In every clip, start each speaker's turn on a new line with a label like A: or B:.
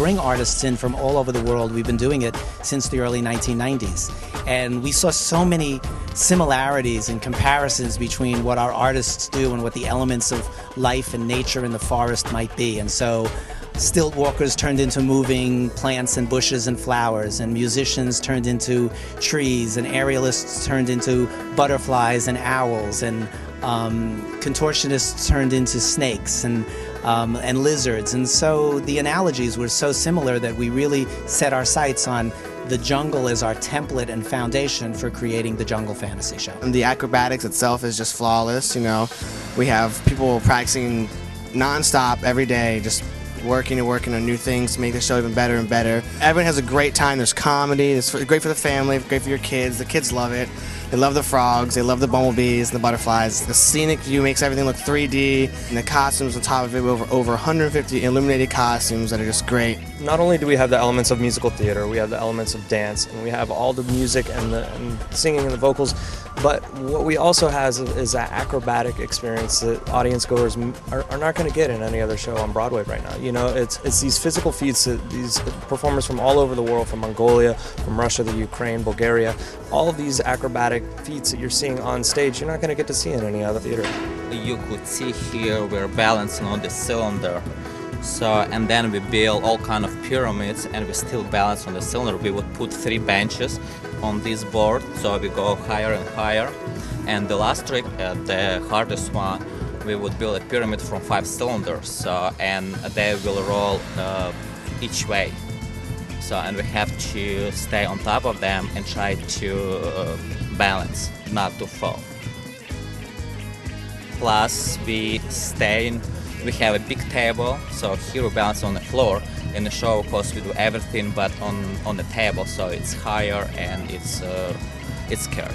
A: bring artists in from all over the world. We've been doing it since the early 1990s. And we saw so many similarities and comparisons between what our artists do and what the elements of life and nature in the forest might be. And so stilt walkers turned into moving plants and bushes and flowers, and musicians turned into trees, and aerialists turned into butterflies and owls, and contortionists turned into snakes and lizards. And so the analogies were so similar that we really set our sights on the jungle as our template and foundation for creating the Jungle Fantasy show.
B: And the acrobatics itself is just flawless, you know. We have people practicing non-stop every day, just working on new things to make the show even better and better. Everyone has a great time. There's comedy. It's great for the family, great for your kids. The kids love it. They love the frogs. They love the bumblebees and the butterflies. The scenic view makes everything look 3D, and the costumes on top of it, over 150 illuminated costumes that are just great.
C: Not only do we have the elements of musical theater, we have the elements of dance, and we have all the music and the singing and the vocals, but what we also have is that acrobatic experience that audience goers are not going to get in any other show on Broadway right now. You know, it's these physical feats that these performers from all over the world, from Mongolia, from Russia, the Ukraine, Bulgaria, all of these acrobatic feats that you're seeing on stage, you're not going to get to see in any other theater.
D: You could see here we're balancing on the cylinder. So, and then we build all kind of pyramids, and we still balance on the cylinder. We would put 3 benches on this board, so we go higher and higher. And the last trick, the hardest one, we would build a pyramid from 5 cylinders, so, and they will roll each way. So, and we have to stay on top of them and try to balance, not to fall. Plus, we have a big table, so here we balance on the floor. In the show, of course, we do everything but on the table, so it's higher and it's scary.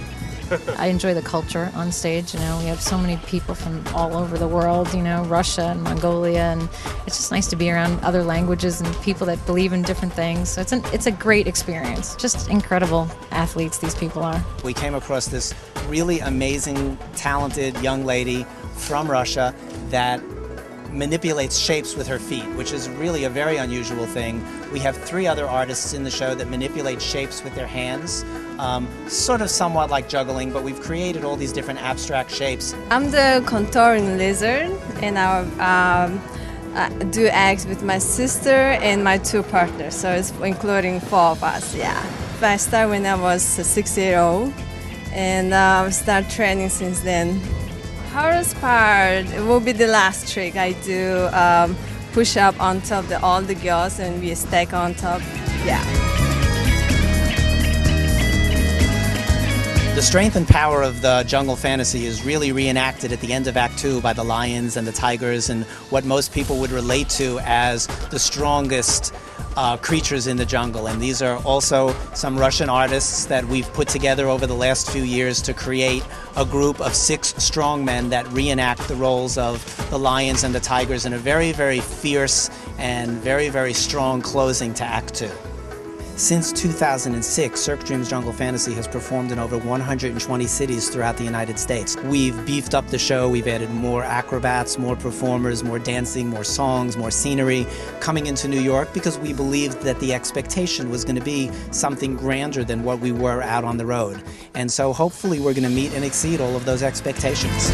E: I enjoy the culture on stage. You know, we have so many people from all over the world, you know, Russia and Mongolia, and it's just nice to be around other languages and people that believe in different things. So it's a great experience. Just incredible athletes these people are.
A: We came across this really amazing, talented young lady from Russia that manipulates shapes with her feet, which is really a very unusual thing. We have 3 other artists in the show that manipulate shapes with their hands, sort of somewhat like juggling, but we've created all these different abstract shapes.
F: I'm the Contorting lizard, and I do acts with my sister and my 2 partners, so it's including 4 of us, yeah. I started when I was 6-year-old, and started training since then. Hardest part will be the last trick. I do push up on top of all the girls, and we stack on top. Yeah.
A: The strength and power of the Jungle Fantasy is really reenacted at the end of Act 2 by the lions and the tigers and what most people would relate to as the strongest creatures in the jungle. And these are also some Russian artists that we've put together over the last few years to create a group of 6 strong men that reenact the roles of the lions and the tigers in a very, very fierce and very, very strong closing to Act 2. Since 2006, Cirque Dreams Jungle Fantasy has performed in over 120 cities throughout the United States. We've beefed up the show, we've added more acrobats, more performers, more dancing, more songs, more scenery coming into New York because we believed that the expectation was going to be something grander than what we were out on the road. And so hopefully we're going to meet and exceed all of those expectations.